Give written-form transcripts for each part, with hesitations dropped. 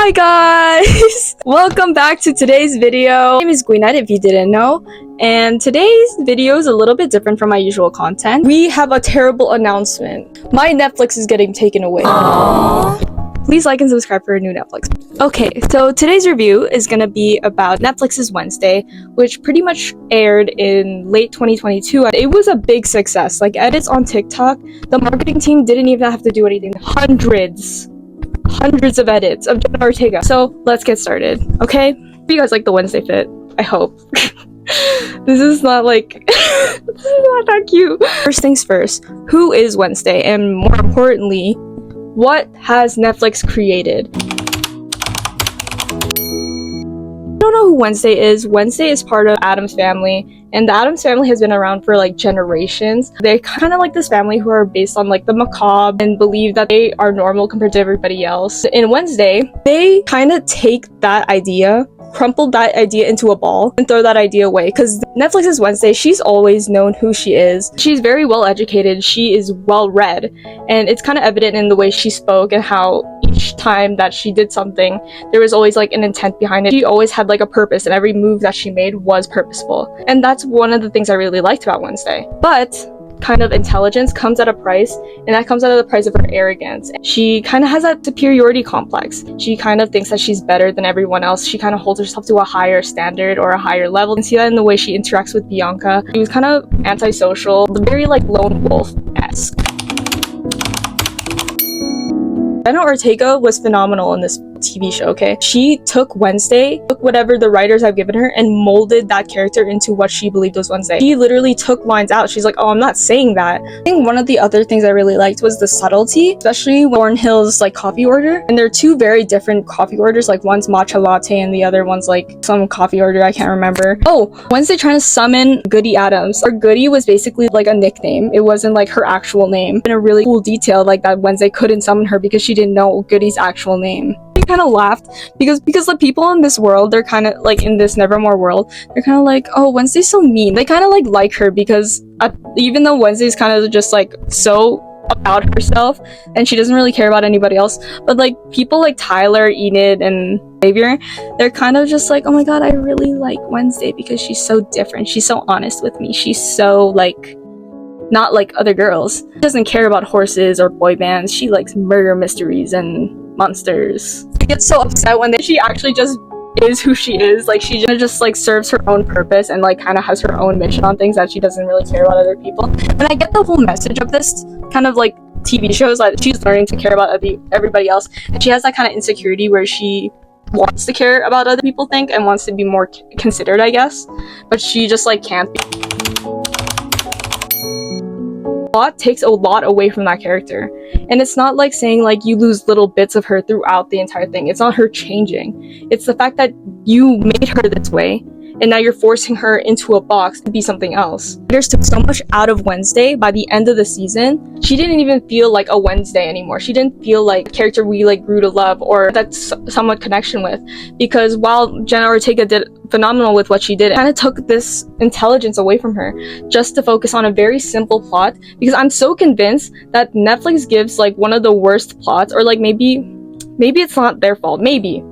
Hi guys! Welcome back to today's video. My name is Gwynette if you didn't know, and today's video is a little bit different from my usual content. We have a terrible announcement. My Netflix is getting taken away. Aww. Please like and subscribe for a new Netflix. Okay, so today's review is gonna be about Netflix's Wednesday, which pretty much aired in late 2022. It was a big success. Like edits on TikTok, the marketing team didn't even have to do anything. Hundreds of edits of Jenna Ortega. So let's get started, okay? Hope you guys like the Wednesday fit. I hope. This is not like this is not that cute. First things first, who is Wednesday? And more importantly, what has Netflix created? I don't know who Wednesday is. Wednesday is part of Addams family, and the Addams family has been around for like generations. They're kind of like this family who are based on like the macabre and believe that they are normal compared to everybody else. In Wednesday, they kind of take that idea, crumple that idea into a ball and throw that idea away, because Netflix's Wednesday, she's always known who she is. She's very well educated, she is well read, and it's kind of evident in the way she spoke and how each time that she did something there was always like an intent behind it. She always had like a purpose, and every move that she made was purposeful, and that's one of the things I really liked about Wednesday. But kind of intelligence comes at a price, and that comes at the price of her arrogance. She kind of has that superiority complex. She kind of thinks that she's better than everyone else. She kind of holds herself to a higher standard or a higher level. You can see that in the way she interacts with Bianca. She was kind of antisocial, very like lone wolf-esque. Jenna Ortega was phenomenal in this TV show, okay? She took Wednesday, took whatever the writers have given her, and molded that character into what she believed was Wednesday. She literally took lines out. She's like, oh, I'm not saying that. I think one of the other things I really liked was the subtlety, especially Thornhill's like coffee order. And they're two very different coffee orders. Like one's matcha latte and the other one's like some coffee order I can't remember. Oh, Wednesday trying to summon Goody Addams. Her Goody was basically like a nickname. It wasn't like her actual name. And a really cool detail like that Wednesday couldn't summon her because she didn't know Goody's actual name. Kind of laughed because the people in this world, they're kind of like in this Nevermore world, they're kind of like, oh, Wednesday's so mean. They kind of like her because even though Wednesday's kind of just like so about herself and she doesn't really care about anybody else, but like people like Tyler, Enid, and Xavier, they're kind of just like, oh my god, I really like Wednesday because she's so different. She's so honest with me. She's so like not like other girls. She doesn't care about horses or boy bands. She likes murder mysteries and monsters. She gets so upset when she actually just is who she is. Like she just like serves her own purpose and like kind of has her own mission on things, that she doesn't really care about other people. And I get the whole message of this kind of like TV shows, like she's learning to care about everybody else, and she has that kind of insecurity where she wants to care about other people think and wants to be more considered, I guess, but she just like can't be. Plot takes a lot away from that character, and it's not like saying like you lose little bits of her throughout the entire thing. It's not her changing, it's the fact that you made her this way and now you're forcing her into a box to be something else. Writers took so much out of Wednesday. By the end of the season, she didn't even feel like a Wednesday anymore. She didn't feel like a character we like grew to love or that's somewhat connection with, because while Jenna Ortega did phenomenal with what she did, it kind of took this intelligence away from her just to focus on a very simple plot. Because I'm so convinced that Netflix gives like one of the worst plots, or like maybe it's not their fault, maybe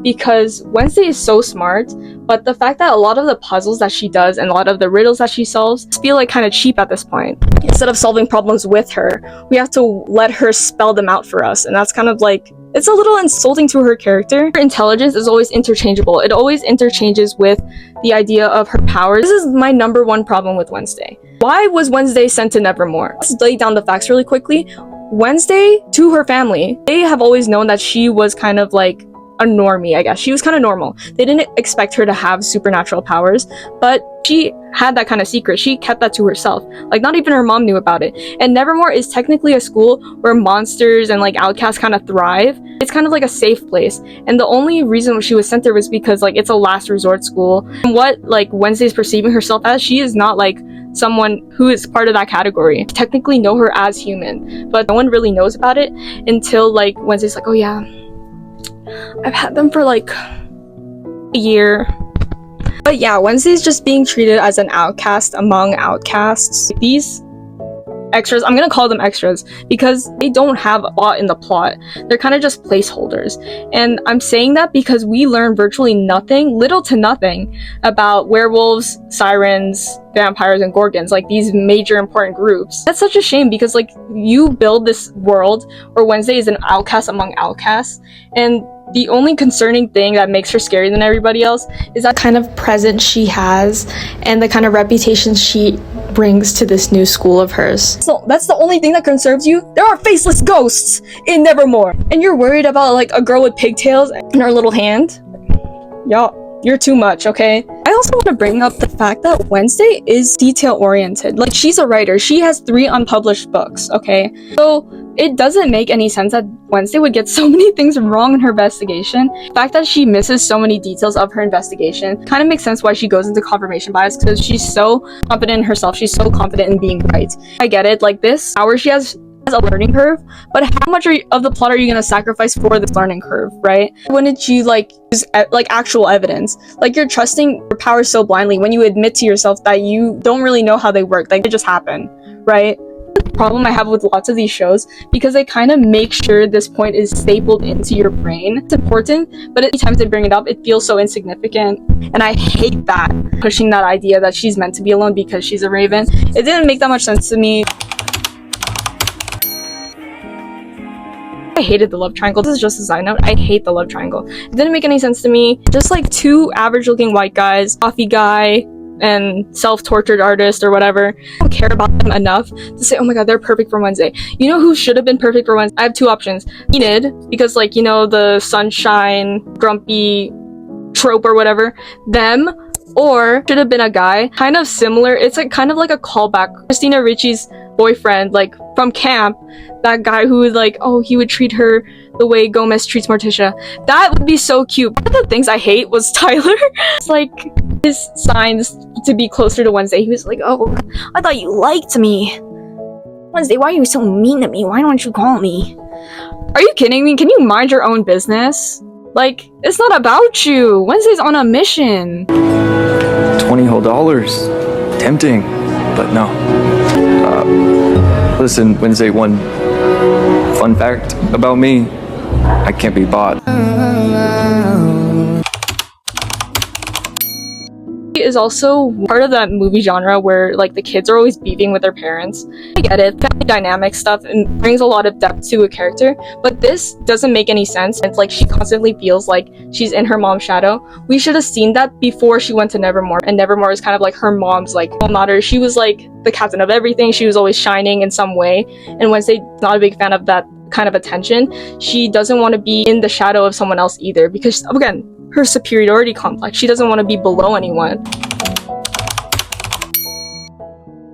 because Wednesday is so smart, but the fact that a lot of the puzzles that she does and a lot of the riddles that she solves feel like kind of cheap at this point. Instead of solving problems with her, we have to let her spell them out for us, and that's kind of like, it's a little insulting to her character. Her intelligence is always interchangeable. It always interchanges with the idea of her powers. This is my number one problem with Wednesday. Why was Wednesday sent to Nevermore? Let's lay down the facts really quickly. Wednesday, to her family, they have always known that she was kind of like a normie, I guess. She was kind of normal. They didn't expect her to have supernatural powers, but she had that kind of secret. She kept that to herself. Like not even her mom knew about it. And Nevermore is technically a school where monsters and like outcasts kind of thrive. It's kind of like a safe place. And the only reason she was sent there was because like it's a last resort school. And what like Wednesday's perceiving herself as, she is not like someone who is part of that category. Technically know her as human, but no one really knows about it until like Wednesday's like, oh yeah, I've had them for like a year. But yeah, Wednesday's just being treated as an outcast among outcasts. These extras. I'm gonna call them extras because they don't have a lot in the plot. They're kind of just placeholders. And I'm saying that because we learn virtually nothing, little to nothing, about werewolves, sirens, vampires, and gorgons, like these major important groups. That's such a shame because like you build this world where Wednesday is an outcast among outcasts, and the only concerning thing that makes her scarier than everybody else is that kind of presence she has and the kind of reputation she brings to this new school of hers. So that's the only thing that concerns you? There are faceless ghosts in Nevermore, and you're worried about like a girl with pigtails in her little hand? You're too much, okay? I also want to bring up the fact that Wednesday is detail-oriented. Like, she's a writer. She has 3 unpublished books, okay? So it doesn't make any sense that Wednesday would get so many things wrong in her investigation. The fact that she misses so many details of her investigation kind of makes sense why she goes into confirmation bias, because she's so confident in herself. She's so confident in being right. I get it. Like, this hour she has a learning curve, but how much of the plot are you going to sacrifice for this learning curve, right? Wouldn't you like use like actual evidence? Like, you're trusting your powers so blindly when you admit to yourself that you don't really know how they work, like they just happen, right? The problem I have with lots of these shows, because they kind of make sure this point is stapled into your brain. It's important, but anytime they bring it up, it feels so insignificant, and I hate that, pushing that idea that she's meant to be alone because she's a raven. It didn't make that much sense to me. I hated the love triangle. This is just a side note. I hate the love triangle. It didn't make any sense to me. Just like 2 average looking white guys, coffee guy, and self-tortured artist or whatever. I don't care about them enough to say, oh my god, they're perfect for Wednesday. You know who should have been perfect for Wednesday? I have 2 options. Enid, because like, you know, the sunshine, grumpy trope or whatever. Them. Or should have been a guy, kind of similar. It's like kind of like a callback. Christina Ricci's boyfriend, like from camp, that guy who would like, oh, he would treat her the way Gomez treats Morticia. That would be so cute. One of the things I hate was Tyler. It's like his signs to be closer to Wednesday. He was like, oh, I thought you liked me. Wednesday, why are you so mean to me? Why don't you call me? Are you kidding me? Can you mind your own business? Like, it's not about you. Wednesday's on a mission. $20 whole. Tempting, but no. Listen, Wednesday, one fun fact about me. I can't be bought. Is also part of that movie genre where like the kids are always beefing with their parents. I get it, family dynamic stuff, and brings a lot of depth to a character, but this doesn't make any sense. It's like she constantly feels like she's in her mom's shadow. We should have seen that before she went to Nevermore, and Nevermore is kind of like her mom's like alma mater. She was like the captain of everything. She was always shining in some way, and Wednesday's not a big fan of that kind of attention. She doesn't want to be in the shadow of someone else either, because again, her superiority complex. She doesn't want to be below anyone.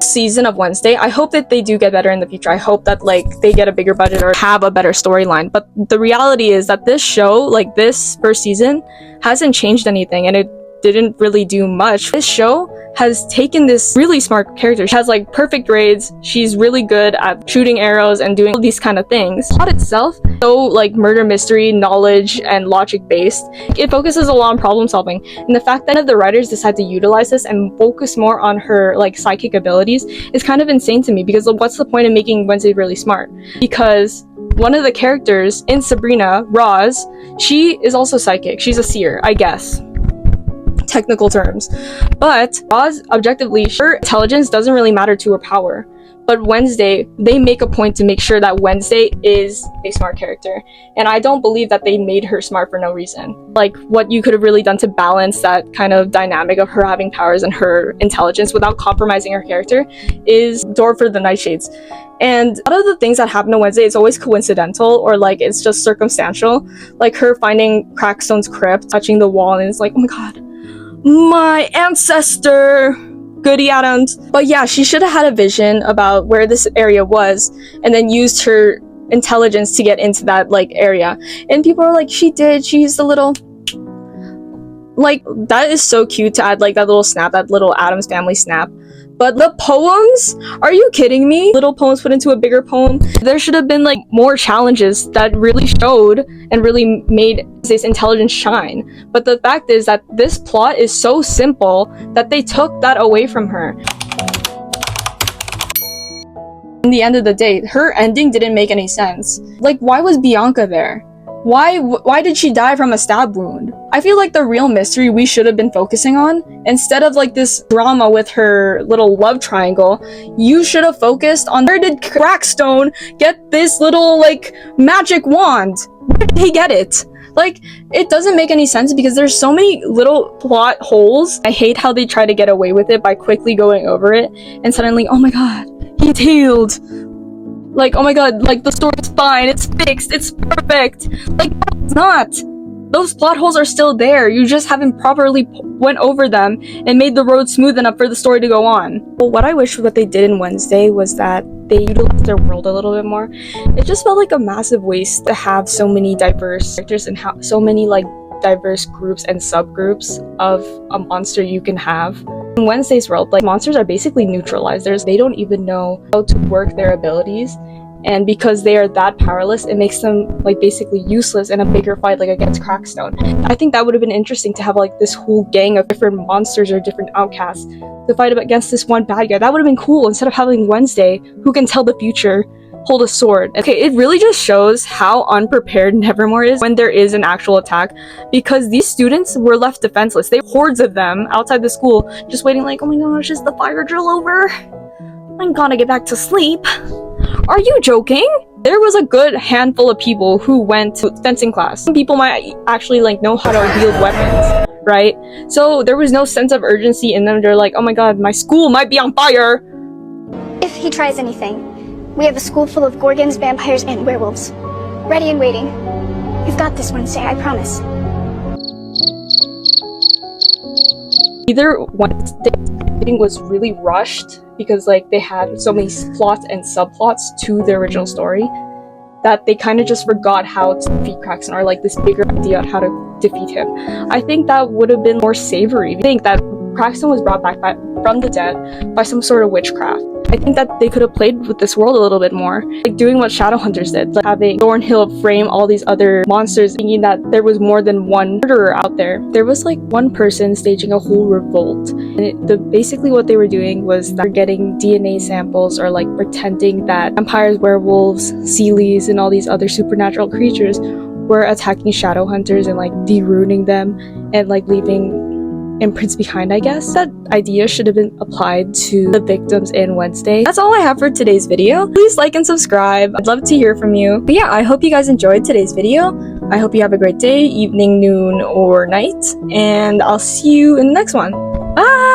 Season of Wednesday, I hope that they do get better in the future. I hope that like they get a bigger budget or have a better storyline. But the reality is that this show, like this first season, hasn't changed anything, and it didn't really do much. This show has taken this really smart character. She has like perfect grades. She's really good at shooting arrows and doing all these kind of things. The plot itself, so like murder mystery, knowledge, and logic based, it focuses a lot on problem solving. And the fact that the writers decide to utilize this and focus more on her like psychic abilities is kind of insane to me, because what's the point of making Wednesday really smart? Because one of the characters in Sabrina, Roz, she is also psychic. She's a seer, I guess. Technical terms. But Roz, objectively, her intelligence doesn't really matter to her power. But Wednesday, they make a point to make sure that Wednesday is a smart character. And I don't believe that they made her smart for no reason. Like, what you could have really done to balance that kind of dynamic of her having powers and her intelligence without compromising her character is door for the Nightshades. And a lot of the things that happen to Wednesday is always coincidental, or like it's just circumstantial. Like her finding Crackstone's crypt, touching the wall, and it's like, oh my god, my ancestor, goody Addams. But yeah, she should have had a vision about where this area was and then used her intelligence to get into that like area. And people are like, she did, she used a little, like, that is so cute to add like that little snap, that little Addams family snap. But the poems? Are you kidding me? Little poems put into a bigger poem? There should have been like more challenges that really showed and really made this intelligence shine. But the fact is that this plot is so simple that they took that away from her. In the end of the day, her ending didn't make any sense. Like, why was Bianca there? Why did she die from a stab wound? I feel like the real mystery we should have been focusing on, instead of like this drama with her little love triangle, you should have focused on where did Crackstone get this little like magic wand? Where did he get it? Like, it doesn't make any sense because there's so many little plot holes. I hate how they try to get away with it by quickly going over it and suddenly, oh my god, he's healed. Like, oh my god, like, the story's fine, it's fixed, it's perfect. Like, no, it's not. Those plot holes are still there. You just haven't properly went over them and made the road smooth enough for the story to go on. Well, what I wish what they did in Wednesday was that they utilized their world a little bit more. It just felt like a massive waste to have so many diverse characters and so many, like, diverse groups and subgroups of a monster you can have. In Wednesday's world, like, monsters are basically neutralizers. They don't even know how to work their abilities, and because they are that powerless, it makes them like basically useless in a bigger fight like against Crackstone. I think that would have been interesting to have like this whole gang of different monsters or different outcasts to fight against this one bad guy. That would have been cool instead of having Wednesday, who can tell the future, hold a sword. Okay, it really just shows how unprepared Nevermore is when there is an actual attack, because these students were left defenseless. They hordes of them outside the school just waiting like, oh my gosh, is the fire drill over? I'm gonna get back to sleep. Are you joking? There was a good handful of people who went to fencing class. Some people might actually like know how to wield weapons, right? So there was no sense of urgency in them. They're like, oh my god, my school might be on fire. If he tries anything, we have a school full of gorgons, vampires, and werewolves. Ready and waiting. You've got this, Wednesday, I promise. Either Wednesday was really rushed because like they had so many plots and subplots to the original story that they kind of just forgot how to defeat Crackstone, or like this bigger idea on how to defeat him. I think that would have been more savory. I think that Crackstone was brought back from the dead by some sort of witchcraft. I think that they could have played with this world a little bit more, like doing what Shadowhunters did, like having Thornhill frame all these other monsters, thinking that there was more than one murderer out there. There was like one person staging a whole revolt, and basically what they were doing was that they're getting DNA samples, or like pretending that vampires, werewolves, sealies, and all these other supernatural creatures were attacking Shadowhunters and like de-ruining them and like leaving imprints behind, I guess. That idea should have been applied to the victims in Wednesday. That's all I have for today's video. Please like and subscribe. I'd love to hear from you. But yeah, I hope you guys enjoyed today's video. I hope you have a great day, evening, noon, or night, and I'll see you in the next one. Bye!